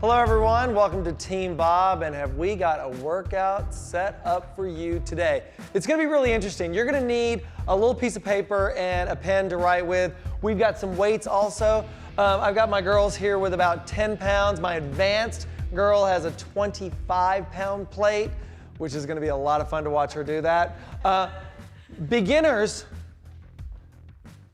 Hello everyone, welcome to Team Bob, and have we got a workout set up for you today. It's gonna be really interesting. You're gonna need a little piece of paper and a pen to write with. We've got some weights also. I've got my girls here with about 10 pounds. My advanced girl has a 25-pound plate, which is gonna be a lot of fun to watch her do that. Beginners,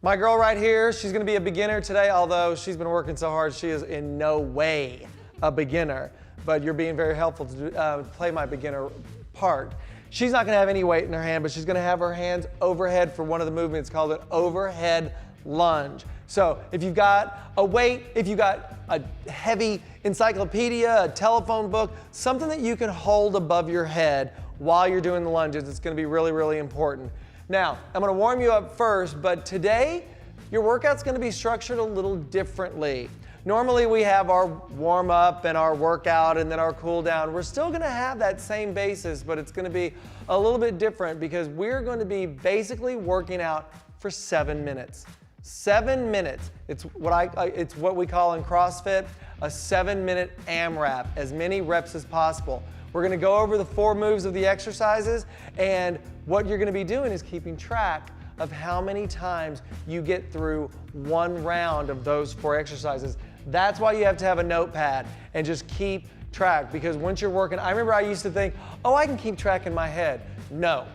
my girl right here, she's gonna be a beginner today, although she's been working so hard, she is in no way a beginner, but you're being very helpful to play my beginner part. She's not gonna have any weight in her hand, but she's gonna have her hands overhead for one of the movements called an overhead lunge. So if you've got a weight, if you've got a heavy encyclopedia, a telephone book, something that you can hold above your head while you're doing the lunges, it's gonna be really, really important. Now, I'm gonna warm you up first, but today, your workout's gonna be structured a little differently. Normally we have our warm up and our workout and then our cool down. We're still gonna have that same basis, but it's gonna be a little bit different because we're going to be basically working out for 7 minutes. 7 minutes. It's what we call in CrossFit a 7-minute AMRAP, as many reps as possible. We're gonna go over the 4 moves of the exercises, and what you're gonna be doing is keeping track of how many times you get through one round of those 4 exercises. That's why you have to have a notepad and just keep track, because once you're working, I remember I used to think, oh, I can keep track in my head. No,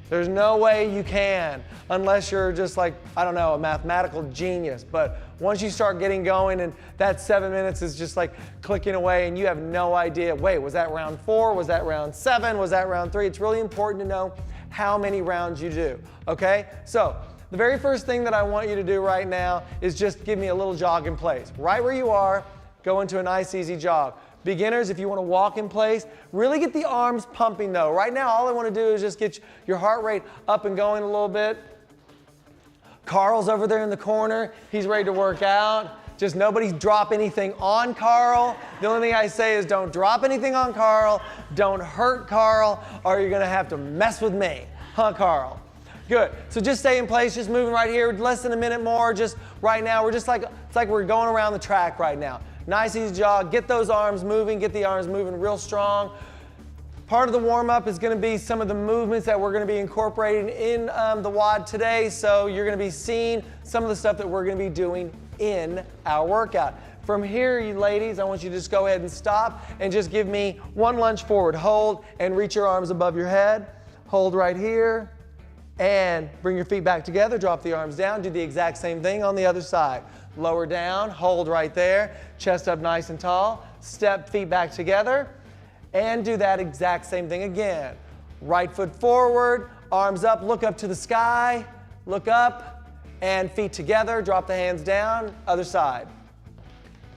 there's no way you can, unless you're just like, I don't know, a mathematical genius. But once you start getting going and that 7 minutes is just like clicking away and you have no idea, wait, was that round 4? Was that round 7? Was that round 3? It's really important to know how many rounds you do, okay? So the very first thing that I want you to do right now is just give me a little jog in place. Right where you are, go into a nice easy jog. Beginners, if you want to walk in place, really get the arms pumping though. Right now, all I want to do is just get your heart rate up and going a little bit. Carl's over there in the corner. He's ready to work out. Just nobody drop anything on Carl. The only thing I say is don't drop anything on Carl. Don't hurt Carl, or you're going to have to mess with me. Huh, Carl? Good. So just stay in place, just moving right here. Less than a minute more. Just right now, we're just like, it's like we're going around the track right now. Nice easy jog. Get those arms moving. Get the arms moving real strong. Part of the warm-up is going to be some of the movements that we're going to be incorporating in the WOD today. So you're going to be seeing some of the stuff that we're going to be doing in our workout. From here, you ladies, I want you to just go ahead and stop and just give me one lunge forward. Hold and reach your arms above your head. Hold right here and bring your feet back together. Drop the arms down. Do the exact same thing on the other side. Lower down, hold right there. Chest up nice and tall. Step feet back together and do that exact same thing again. Right foot forward, arms up, look up to the sky, look up, and feet together, drop the hands down, other side.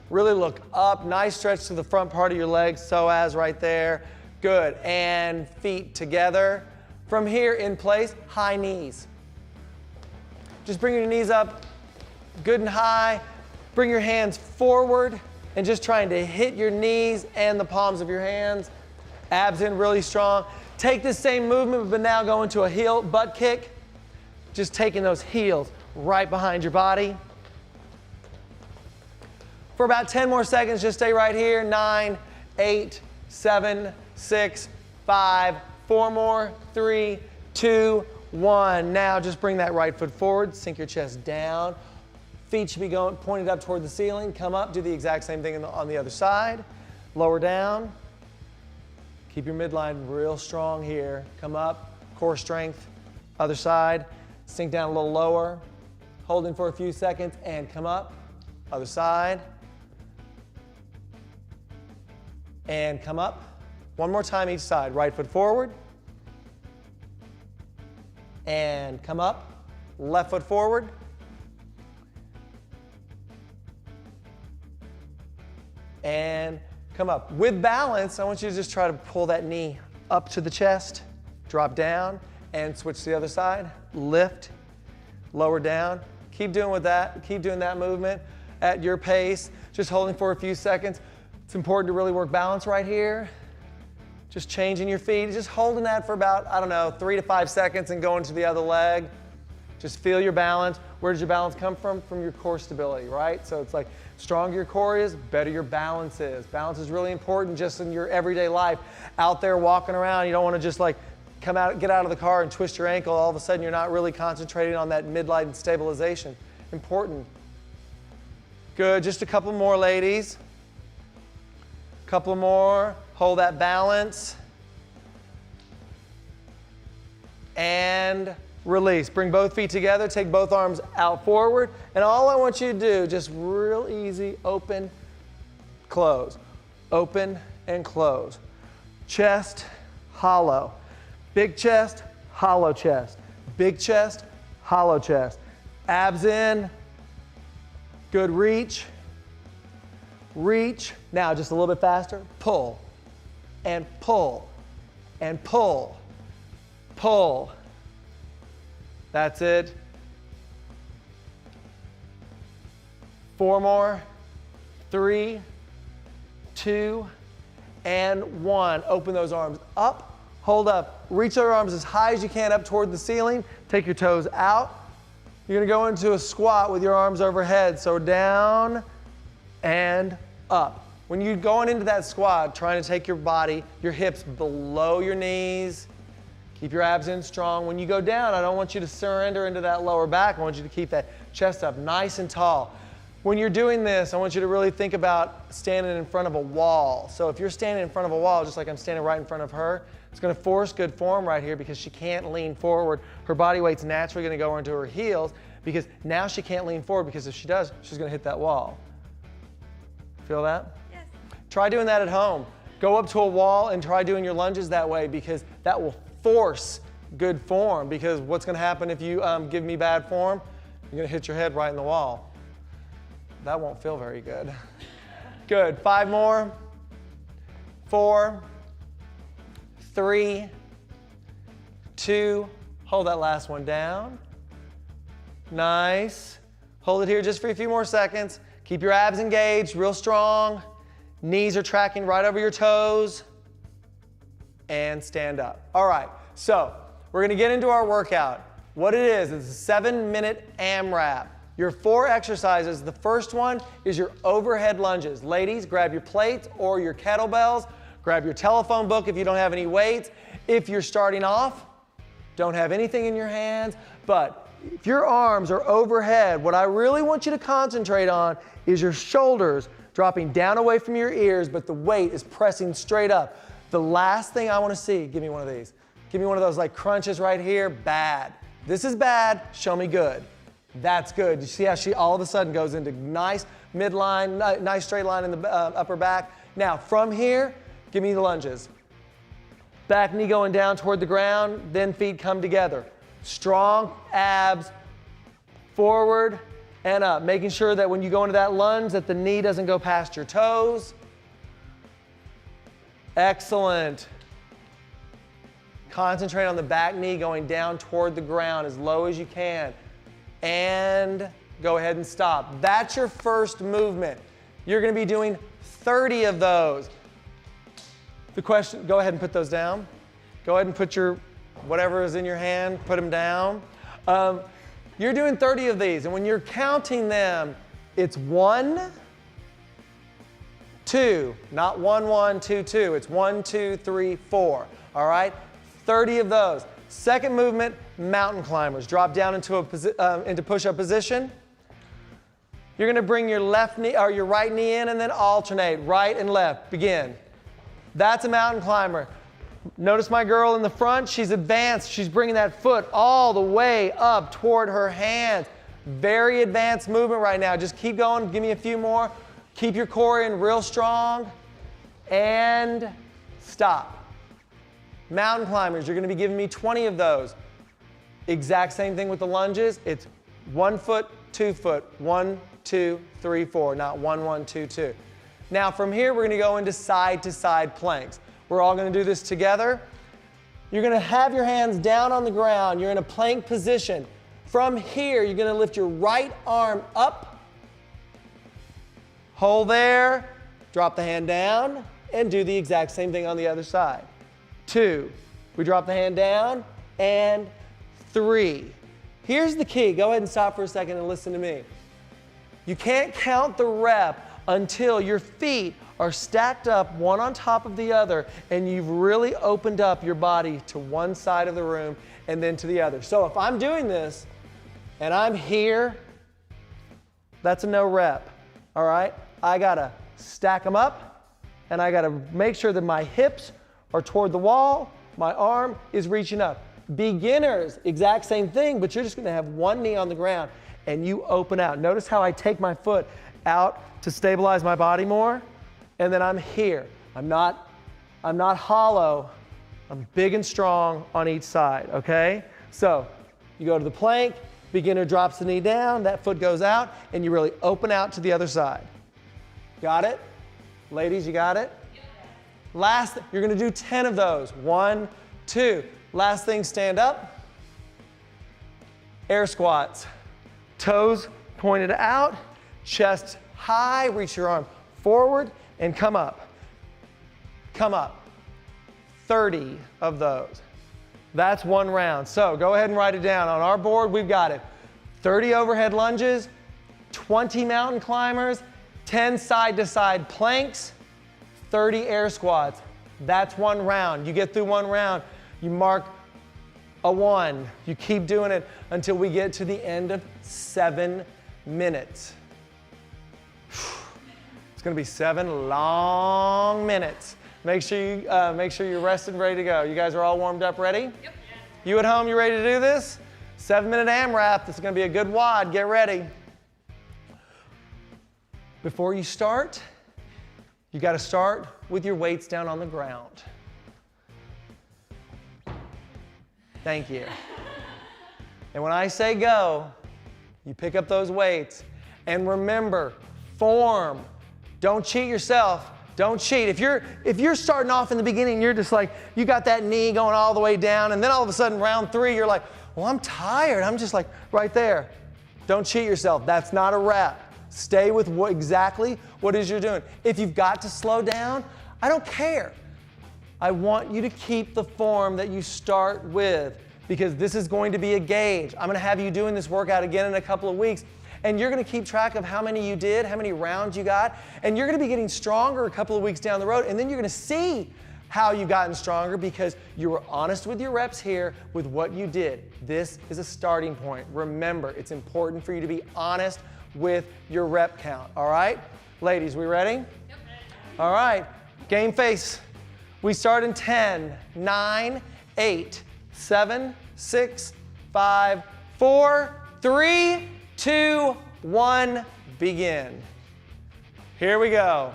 Really look up, nice stretch to the front part of your legs, psoas right there. Good, and feet together. From here, in place, high knees. Just bring your knees up good and high. Bring your hands forward and just trying to hit your knees and the palms of your hands. Abs in really strong. Take this same movement, but now go into a heel butt kick. Just taking those heels right behind your body. For about 10 more seconds, just stay right here. 9, 8, 7, 6, 5, 4 more, 3, 2, 1. Now just bring that right foot forward, sink your chest down. Feet should be going pointed up toward the ceiling. Come up, do the exact same thing on the other side. Lower down. Keep your midline real strong here. Come up, core strength. Other side, sink down a little lower. Holding for a few seconds and come up. Other side. And come up. One more time each side. Right foot forward. And come up. Left foot forward. And come up. With balance, I want you to just try to pull that knee up to the chest, drop down, and switch to the other side. Lift, lower down. Keep doing with that. Keep doing that movement at your pace. Just holding for a few seconds. It's important to really work balance right here. Just changing your feet, just holding that for about, I don't know, 3 to 5 seconds and going to the other leg. Just feel your balance. Where does your balance come from? From your core stability, right? So it's like, stronger your core is, better your balance is. Balance is really important just in your everyday life. Out there walking around, you don't want to just like get out of the car and twist your ankle. All of a sudden, you're not really concentrating on that midline stabilization. Important. Good, just a couple more, ladies. Couple more, hold that balance. And release. Bring both feet together, take both arms out forward, and all I want you to do, just real easy, open, close. Open and close. Chest, hollow. Big chest, hollow chest. Big chest, hollow chest. Abs in. Good reach. Reach. Now just a little bit faster. Pull and pull and pull. Pull. That's it. 4 more. 3, 2, and 1. Open those arms up. Hold up. Reach your arms as high as you can up toward the ceiling. Take your toes out. You're going to go into a squat with your arms overhead. So down and up. When you're going into that squat, trying to take your body, your hips below your knees. Keep your abs in strong. When you go down, I don't want you to surrender into that lower back. I want you to keep that chest up nice and tall. When you're doing this, I want you to really think about standing in front of a wall. So if you're standing in front of a wall, just like I'm standing right in front of her, it's going to force good form right here because she can't lean forward. Her body weight's naturally going to go into her heels because now she can't lean forward because if she does, she's going to hit that wall. Feel that? Yes. Try doing that at home. Go up to a wall and try doing your lunges that way because that will force good form, because what's going to happen if you give me bad form? You're going to hit your head right in the wall. That won't feel very good. Good. 5 more. 4, 3, 2. Hold that last one down. Nice. Hold it here just for a few more seconds. Keep your abs engaged, real strong. Knees are tracking right over your toes. And stand up. All right, so we're gonna get into our workout. What it is, it's a 7-minute AMRAP. Your 4 exercises, the first one is your overhead lunges. Ladies, grab your plates or your kettlebells. Grab your telephone book if you don't have any weights. If you're starting off, don't have anything in your hands, but if your arms are overhead, what I really want you to concentrate on is your shoulders dropping down away from your ears, but the weight is pressing straight up. The last thing I want to see, give me one of these. Give me one of those like crunches right here, bad. This is bad, show me good. That's good. You see how she all of a sudden goes into nice midline, nice straight line in the upper back. Now from here, give me the lunges. Back knee going down toward the ground, then feet come together. Strong abs, forward and up. Making sure that when you go into that lunge that the knee doesn't go past your toes. Excellent. Concentrate on the back knee going down toward the ground as low as you can. And go ahead and stop. That's your first movement. You're going to be doing 30 of those. The question, go ahead and put those down. Go ahead and put your, whatever is in your hand, put them down. You're doing 30 of these, and when you're counting them, it's 1, 2, not 1, 1, 2, 2. It's 1, 2, 3, 4. All right? 30 of those. Second movement, mountain climbers. Drop down into push-up position. You're going to bring your left knee or your right knee in and then alternate right and left. Begin. That's a mountain climber. Notice my girl in the front. She's advanced. She's bringing that foot all the way up toward her hands. Very advanced movement right now. Just keep going. Give me a few more. Keep your core in real strong. And stop. Mountain climbers, you're going to be giving me 20 of those. Exact same thing with the lunges. It's 1 foot, 2 foot, 1, 2, 3, 4, not 1, 1, 2, 2. Now from here, we're going to go into side-to-side planks. We're all going to do this together. You're going to have your hands down on the ground. You're in a plank position. From here, you're going to lift your right arm up. Hold there. Drop the hand down. And do the exact same thing on the other side. 2. We drop the hand down. And 3. Here's the key. Go ahead and stop for a second and listen to me. You can't count the rep until your feet are stacked up one on top of the other and you've really opened up your body to one side of the room and then to the other. So if I'm doing this and I'm here, that's a no rep, all right? I gotta stack them up and I gotta make sure that my hips are toward the wall, my arm is reaching up. Beginners, exact same thing, but you're just gonna have one knee on the ground and you open out. Notice how I take my foot out to stabilize my body more, and then I'm here. I'm not hollow, I'm big and strong on each side, okay? So you go to the plank, beginner drops the knee down, that foot goes out, and you really open out to the other side. Got it? Ladies, you got it? Last, you're gonna do 10 of those. 1, 2. Last thing, stand up. Air squats. Toes pointed out, chest high, reach your arm forward, and come up. Come up. 30 of those. That's one round. So go ahead and write it down. On our board, we've got it. 30 overhead lunges, 20 mountain climbers, 10 side-to-side planks, 30 air squats. That's one round. You get through one round, you mark a 1. You keep doing it until we get to the end of 7 minutes. It's gonna be 7 long minutes. Make sure you're rested and ready to go. You guys are all warmed up, ready? Yep. You at home, you ready to do this? 7-minute AMRAP. This is gonna be a good WOD. Get ready. Before you start, you gotta start with your weights down on the ground. Thank you. And when I say go, you pick up those weights. And remember, form. Don't cheat yourself. Don't cheat. If you're starting off in the beginning, you're just like, you got that knee going all the way down, and then all of a sudden, round 3, you're like, well, I'm tired. I'm just like right there. Don't cheat yourself. That's not a rep. Stay with exactly what it is you're doing. If you've got to slow down, I don't care. I want you to keep the form that you start with, because this is going to be a gauge. I'm gonna have you doing this workout again in a couple of weeks, and you're gonna keep track of how many you did, how many rounds you got, and you're gonna be getting stronger a couple of weeks down the road, and then you're gonna see how you've gotten stronger because you were honest with your reps here with what you did. This is a starting point. Remember, it's important for you to be honest with your rep count, all right? Ladies, we ready? Yep. All right, game face. We start in 10, 9, 8, 7, 6, 5, 4, 3, 2, 1, begin. Here we go.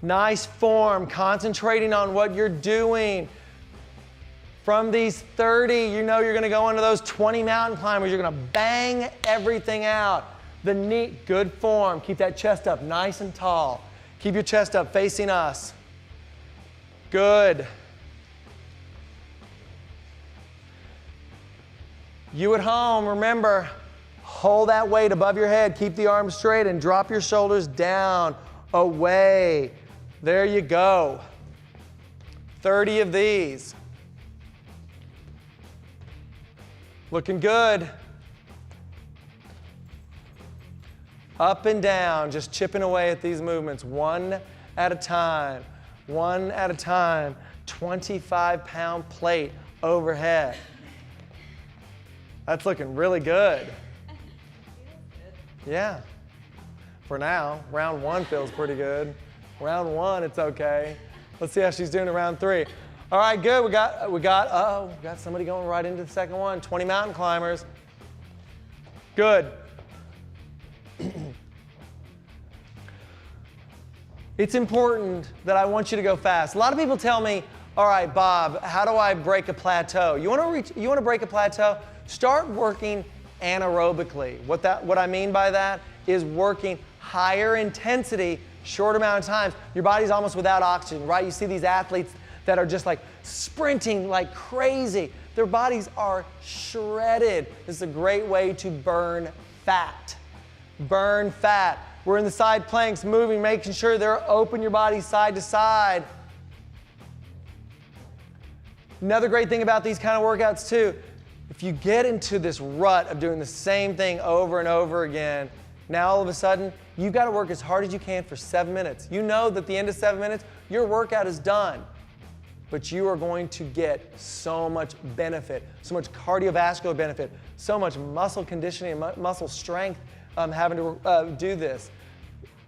Nice form, concentrating on what you're doing. From these 30, you know you're gonna go into those 20 mountain climbers. You're gonna bang everything out. The knee, good form. Keep that chest up nice and tall. Keep your chest up facing us. Good. You at home, remember, hold that weight above your head. Keep the arms straight and drop your shoulders down, away. There you go. 30 of these. Looking good. Up and down, just chipping away at these movements, one at a time, one at a time. 25-pound plate overhead. That's looking really good. Yeah. For now, round 1 feels pretty good. Round 1, it's okay. Let's see how she's doing in round 3. All right, good. We got somebody going right into the second one. 20 mountain climbers. Good. It's important that I want you to go fast. A lot of people tell me, all right, Bob, how do I break a plateau? You want to break a plateau? Start working anaerobically. What I mean by that is working higher intensity, short amount of times. Your body's almost without oxygen, right? You see these athletes that are just like sprinting like crazy. Their bodies are shredded. This is a great way to burn fat. Burn fat. We're in the side planks, moving, making sure they're open your body side to side. Another great thing about these kind of workouts too, If you get into this rut of doing the same thing over and over again, now all of a sudden, you've got to work as hard as you can for 7 minutes. You know that at the end of 7 minutes, your workout is done. But you are going to get so much benefit, so much cardiovascular benefit, so much muscle conditioning and muscle strength having to do this.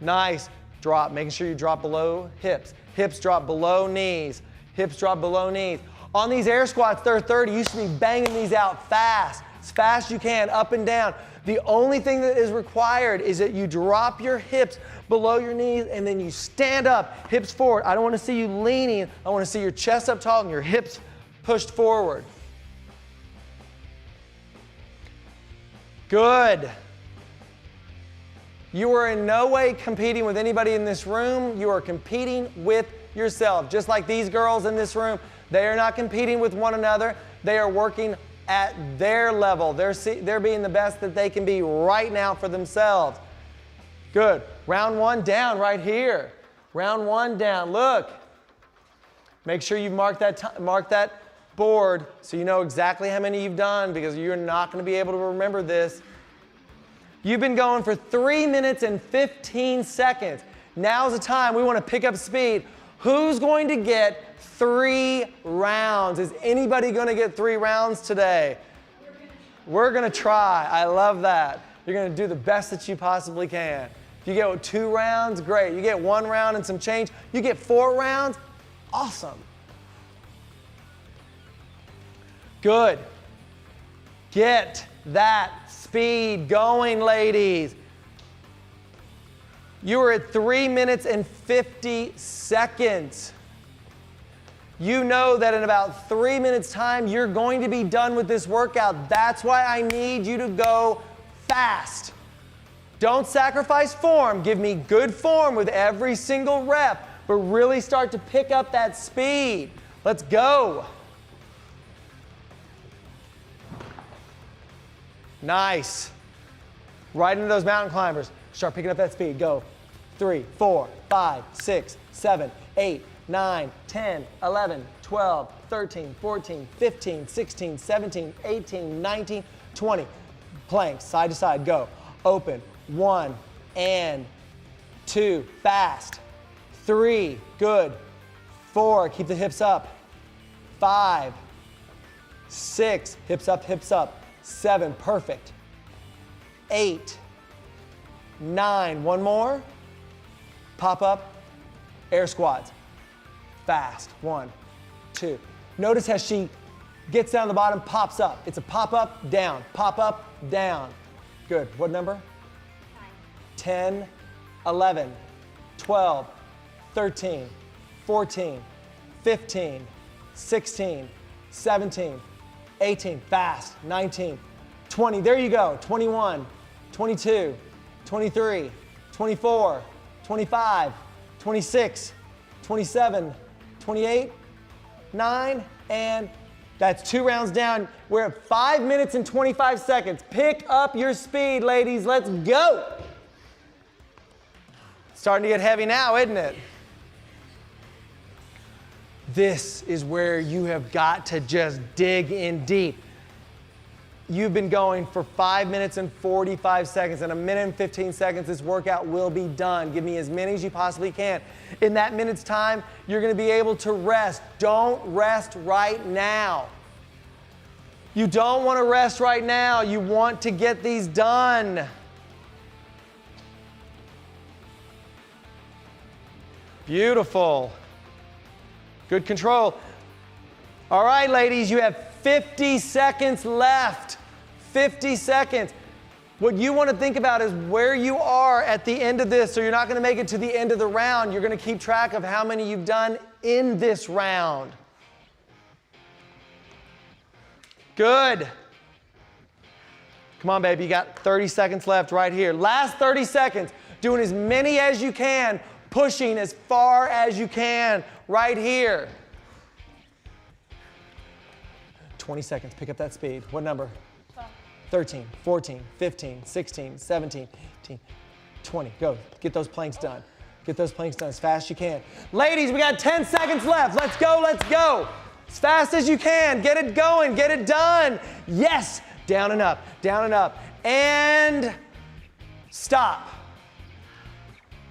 Nice. Drop, making sure you drop below hips. Hips drop below knees. Hips drop below knees. On these air squats, they're 30. You should be banging these out fast, as fast as you can, up and down. The only thing that is required is that you drop your hips below your knees and then you stand up, hips forward. I don't want to see you leaning. I want to see your chest up tall and your hips pushed forward. Good. You are in no way competing with anybody in this room. You are competing with yourself. Just like these girls in this room, they are not competing with one another. They are working at their level. They're being the best that they can be right now for themselves. Good. Round one down right here. Round one down. Look. Make sure you mark that board so you know exactly how many you've done, because you're not going to be able to remember this. You've been going for 3 minutes and 15 seconds. Now's the time we want to pick up speed. Who's going to get 3 rounds? Is anybody going to get 3 rounds today? We're going to try. I love that. You're going to do the best that you possibly can. If you get 2 rounds, great. You get 1 round and some change. You get 4 rounds, awesome. Good. Get that speed going, ladies. You are at 3 minutes and 50 seconds. You know that in about 3 minutes time, you're going to be done with this workout. That's why I need you to go fast. Don't sacrifice form. Give me good form with every single rep, but really start to pick up that speed. Let's go. Nice. Right into those mountain climbers. Start picking up that speed. Go. 3, 4, 5, 6, 7, 8, 9, 10, 11, 12, 13, 14, 15, 16, 17, 18, 19, 20. Planks, side to side. Go. Open. 1 and 2. Fast. 3. Good. 4. Keep the hips up. 5. 6. Hips up, hips up. 7. Perfect. 8. 9. One more. Pop up. Air squats. Fast. 1, 2. Notice how she gets down the bottom, pops up. It's a pop up, down. Pop up, down. Good. What number? 10, 11, 12, 13, 14, 15, 16, 17, 18, fast, 19, 20, there you go, 21, 22, 23, 24, 25, 26, 27, 28, 9, and that's 2 rounds down. We're at 5 minutes and 25 seconds. Pick up your speed, ladies, let's go. Starting to get heavy now, isn't it? This is where you have got to just dig in deep. You've been going for 5 minutes and 45 seconds. In 1 minute and 15 seconds, this workout will be done. Give me as many as you possibly can. In that minute's time, you're going to be able to rest. Don't rest right now. You don't want to rest right now. You want to get these done. Beautiful. Good control. All right, ladies, you have 50 seconds left. 50 seconds. What you want to think about is where you are at the end of this. So you're not going to make it to the end of the round. You're going to keep track of how many you've done in this round. Good. Come on, baby. You got 30 seconds left right here. Last 30 seconds. Doing as many as you can. Pushing as far as you can right here. 20 seconds, pick up that speed. What number? 12. 13, 14, 15, 16, 17, 18, 20. Go, get those planks done. Get those planks done as fast as you can. Ladies, we got 10 seconds left. Let's go, let's go. As fast as you can. Get it going. Get it done. Yes. Down and up. Down and up. And stop.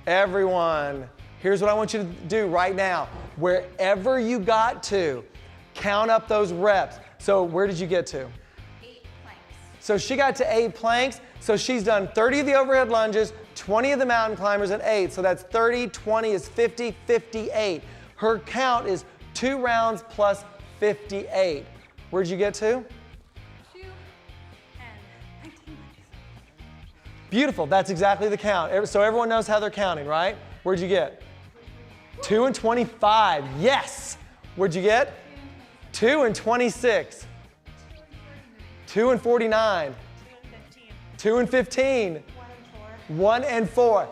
Everyone, here's what I want you to do right now. Wherever you got to, count up those reps. So where did you get to? 8 planks. So she got to 8 planks. So she's done 30 of the overhead lunges, 20 of the mountain climbers at 8. So that's 30, 20 is 50, 58. Her count is 2 rounds plus 58. Where'd you get to? 2 and 19 minutes. Beautiful, that's exactly the count. So everyone knows how they're counting, right? Where'd you get? 2 and 25, yes. Where'd you get? 2 and 26. 2 and 49. 2 and 15. 1 and 4.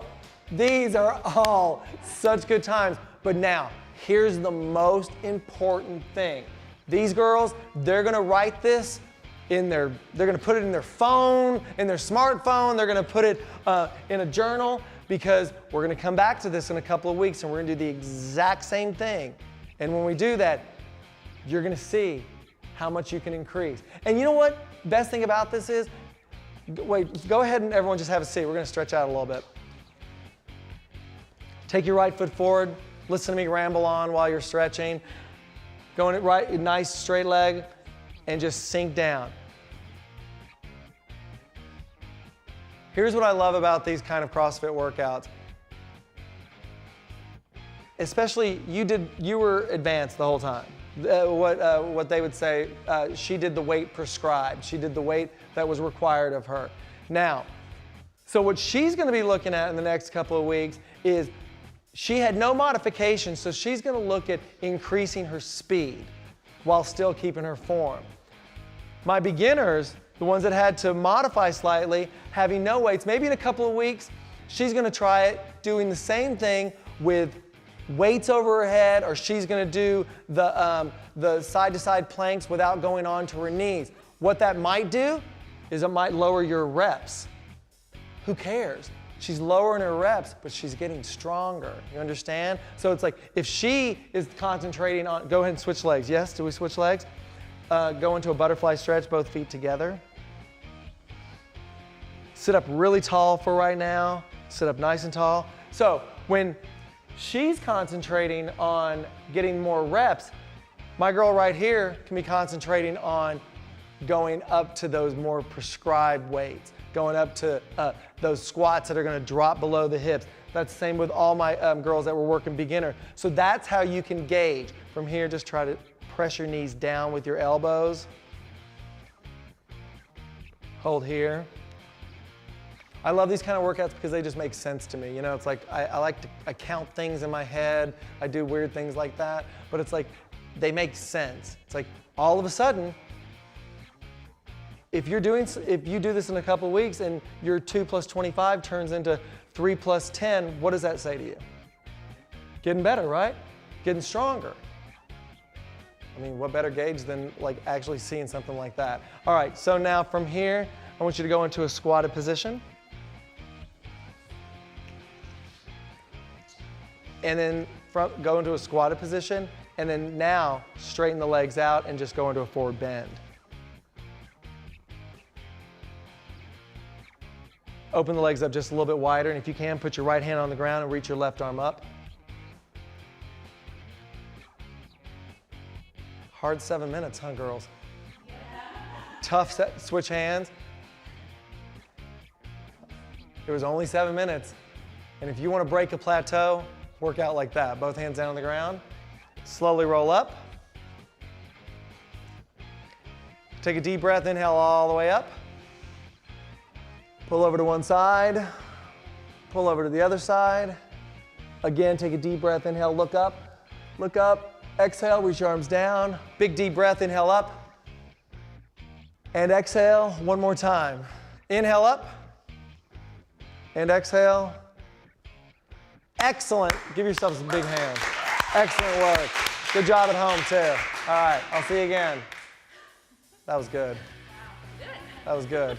These are all such good times. But now, here's the most important thing. These girls, they're gonna write this they're gonna put it in their phone, in their smartphone, they're gonna put it in a journal, because we're gonna come back to this in a couple of weeks and we're gonna do the exact same thing. And when we do that, you're gonna see how much you can increase. And you know what? Best thing about this is, wait, go ahead and everyone just have a seat. We're gonna stretch out a little bit. Take your right foot forward. Listen to me ramble on while you're stretching. Going right, nice straight leg, and just sink down. Here's what I love about these kind of CrossFit workouts. Especially you were advanced the whole time. What they would say, she did the weight prescribed. She did the weight that was required of her. Now, so what she's gonna be looking at in the next couple of weeks is she had no modifications, so she's gonna look at increasing her speed while still keeping her form. My beginners, the ones that had to modify slightly, having no weights, maybe in a couple of weeks, she's gonna try it doing the same thing with weights over her head, or she's gonna do the side-to-side planks without going on to her knees. What that might do is it might lower your reps. Who cares? She's lowering her reps, but she's getting stronger. You understand? So it's like, if she is concentrating on, go ahead and switch legs. Yes, do we switch legs? Go into a butterfly stretch, both feet together. Sit up really tall for right now. Sit up nice and tall. So when she's concentrating on getting more reps, my girl right here can be concentrating on going up to those more prescribed weights, going up to those squats that are gonna drop below the hips. That's the same with all my girls that were working beginner. So that's how you can gauge. From here, just try to press your knees down with your elbows. Hold here. I love these kind of workouts because they just make sense to me. You know, it's like, I count things in my head. I do weird things like that, but it's like, they make sense. It's like, all of a sudden, if you do this in a couple of weeks and your 2 plus 25 turns into 3 plus 10, what does that say to you? Getting better, right? Getting stronger. I mean, what better gauge than like actually seeing something like that? All right, so now from here, I want you to go into a squatted position. And then go into a squatted position, and then now straighten the legs out and just go into a forward bend. Open the legs up just a little bit wider, and if you can, put your right hand on the ground and reach your left arm up. Hard 7 minutes, huh, girls? Yeah. Tough set, switch hands. It was only 7 minutes. And if you want to break a plateau, work out like that. Both hands down on the ground. Slowly roll up. Take a deep breath, inhale all the way up. Pull over to one side. Pull over to the other side. Again, take a deep breath, inhale, look up. Look up, exhale, reach your arms down. Big deep breath, inhale up. And exhale, one more time. Inhale up. And exhale. Excellent. Give yourself some big hands. Excellent work. Good job at home, too. All right, I'll see you again. That was good. That was good.